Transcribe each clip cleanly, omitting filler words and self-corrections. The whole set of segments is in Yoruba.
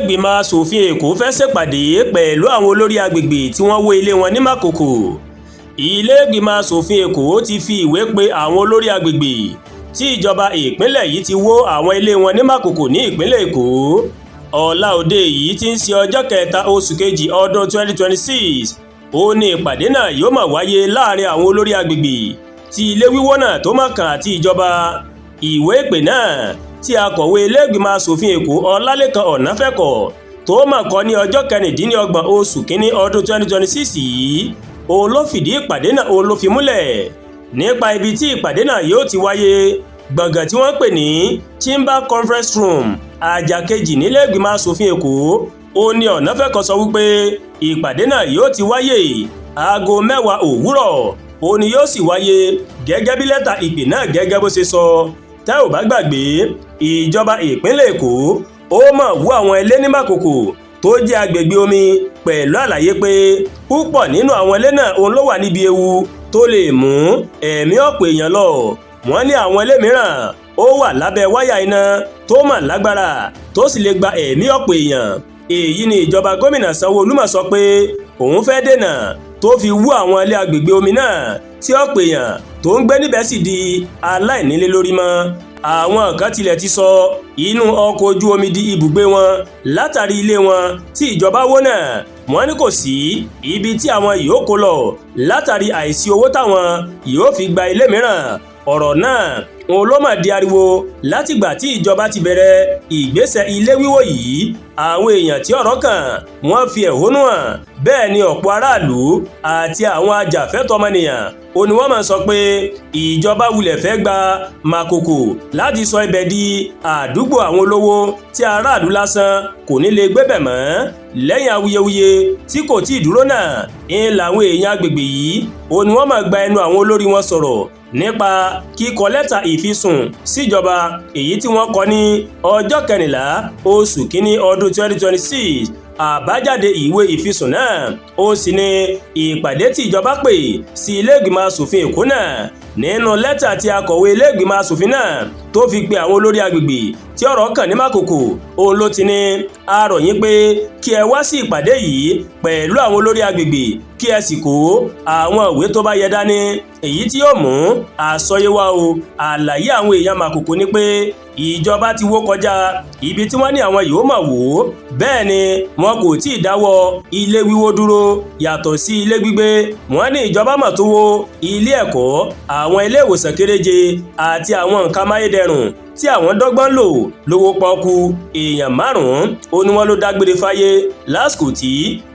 ìgbìmọ̀ asòfin Èkó fẹ́ ṣèpàdé pẹ̀lú àwọn olórí agbègbè tí wọ́n wó ilé wọn ní Makoko. Ilé ìgbìmọ̀ asòfin Èkó ti fi ìwé pe àwọn olórí agbègbè tí ìjọba ìpínlẹ̀ yìí ti wó àwọn ilé wọn ní Makoko ní ìpínlẹ̀ Èkó. Ọ̀la òde yìí tí ń ṣe ọjọ́ kẹta oṣù kejì ọdún 2026 ó ní ìpàdé náà yóò máa wáyé láàrin àwọn olórí agbègbè tí ilé wíwó náà tó máa kàn àti ìjọba. Ìwé ìpè náà tí akọ̀wé ilé ìgbìmọ̀ asòfin Èkó Ọlálékan Ọ̀nàfẹ́kọ̀ tó máa kọ ní ọjọ́ kẹrìndínlọ́gbọ̀n oṣù kínní ọdún 2026 yìí òun ló fìdí ìpàdé náà òun ló fi múlẹ̀ nípa ibi tí ìpàdé náà yóò ti wáyé. Gbọ̀ngàn tí wọ́n pè ní Chamber Conference Room àjà kejì nílé ìgbìmọ̀ asòfin Èkó ó ní Ọ̀nàfẹ́kọ̀ sọ wípé ìpàdé náà yóò ti wáyé aago 10 òwúrọ̀ ó ní yóò sì wáyé gẹ́gẹ́ bí lẹ́tà ìpè náà gẹ́gẹ́ bó ṣe sọ. Tẹ́ ò bá gbàgbé ìjọba ìpínlẹ̀ Èkó ó máa wó àwọn ilé ní Makoko tó jẹ́ agbègbè omi pẹ̀lú àlàyé pé púpọ̀ nínú àwọn ilé náà òun ló wà níbi ewu tó lè mú ẹ̀mí ọ̀pọ̀ èèyàn lọ. Wọ́n ní àwọn ilé mìíràn ó wà lábẹ́ wáyà iná tó mà lágbára tó sì lè gba ẹ̀mí ọ̀pọ̀ èèyàn. Èyí ni ìjọba gómìnà Sanwó-Olú máa sọ pé òun fẹ́ dènà tó fi wú àwọn ilé agbègbè omi náà tí ọ̀pọ̀ èèyàn tó ń gbé níbẹ̀ sì di aláìnílé lórí mọ́. Àwọn kan tilẹ̀ ti sọ inú ọkọ̀ ojú omi di ibùgbé wọn látàrí ilé wọn tí ìjọba wó náà. Wọ́n ní kò sí ibi tí àwọn yóò kó lọ látàrí àìsí owó táwọn yóò fi gba ilé mìíràn. Ọ̀rọ̀ náà òun ló máa di ariwo látìgbà tí ìjọba ti bẹ̀rẹ̀ ìgbésẹ̀ ilé wíwó yìí. Àwọn èèyàn tí ọ̀rọ̀ kàn wọ́n fi ẹ̀hónú hàn, bẹ́ẹ̀ ni ọ̀pọ̀ aráàlú àti àwọn ajàfẹ́tọ̀ọ́ ọmọnìyàn ó ní wọ́n máa sọ pé ìjọba wulẹ̀ fẹ́ gba Makoko láti sọ ibẹ̀ di àdúgbò àwọn olówó tí aráàlú lásán kò ní lè gbébẹ̀ mọ́. Lẹ́yìn awuyewuye tí kò tí ì dúró náà ń làwọn èèyàn agbègbè yìí ó ní wọ́n máa gba ẹnu àwọn olórí wọn sọ̀rọ̀ nípa kíkọ lẹ́tà ìfisùn síjọba èyí tí wọ́n kọ ní ọjọ́ 14 oṣù kínní ọdún 2026. Àbájáde ìwé ìfisùn náà ó sì ní ìpàdé tí ìjọba pè sí ilé ìgbìmọ̀ asòfin Èkó náà. Nínú lẹ́tà tí akọ̀wé ilé ìgbìmọ̀ asòfin náà tó fi pe àwọn olórí agbègbè tí ọ̀rọ̀ kàn ní Makoko òun ló ti ní a rọ̀ yín pé kí ẹ wá sí ìpàdé yìí pẹ̀lú àwọn olórí agbègbè kí ẹ sì kó àwọn ìwé tó bá yẹ dání èyí tí yóò mú àsọyé wá o. Àlàyé àwọn èèyàn Makoko ni pé ìjọba ti wó kọjá ibi tí wọ́n ní àwọn yóò máa wò ó, bẹ́ẹ̀ ni wọn kò tí ì dáwọ́ ilé wíwó dúró yàtọ̀ sí ilé gbígbé. Wọ́n ní ìjọba mà tó wó ilé ẹ̀kọ́, àwọn ilé ìwòsàn kéréje àti àwọn nǹkan amáyédẹrùn tí àwọn dọ́gbọ́n lò lówó pọ́kú. Èèyàn 5 ó ní wọ́n ló dágbére fáyé lásìkò tí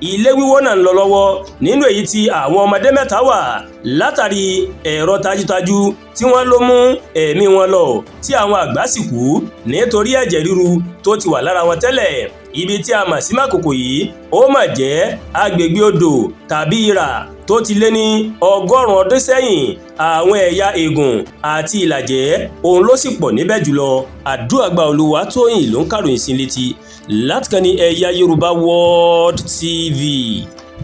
ilé wíwó náà ń lọ lọ́wọ́, nínú èyí tí àwọn ọmọdé 3 wà látàrí ẹ̀rọ tajútajú tí wọ́n ló mú ẹ̀mí wọn lọ, tí àwọn àgbà sì kú nítorí ẹ̀jẹ̀ ríru tó ti wà lára wọn tẹ́lẹ̀. Ibi tí a mọ̀ sí Makoko yìí ó mà jẹ́ agbègbè odò tàbí ìrà tó ti lé ní 100 ọdún sẹ́yìn. Àwọn ẹ̀yà Ègùn àti Ìlàjẹ òun ló sì pọ̀ níbẹ̀ jùlọ. Àdúràgbà Olúwatóyìn ló ń kàròyìn sí létí láti kàn ní Ẹ̀yà Yorùbá World TV.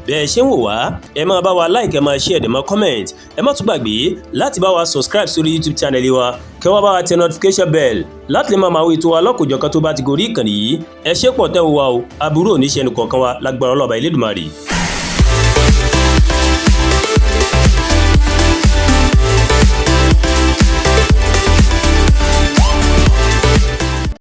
Bẹ́ẹ̀ ṣe ń wò wá ẹ máa bá wa like, ẹ máa share, ẹ máa comment. Ẹ má tún gbàgbé láti bá wa subscribe sórí YouTube channel wa kẹ́ wá bá wa tẹ notification bell láti lè máa wo ètò wa lọ́kòjọ̀kan tó bá ti gorí ìkànnì yìí. Ẹ ṣé pọ̀ tẹ́ ń wò wá o, aburú ò ní ṣe ẹnì kọ̀ọ̀kan wa lágbára Ọlọ́run Ọba Elédùmarè.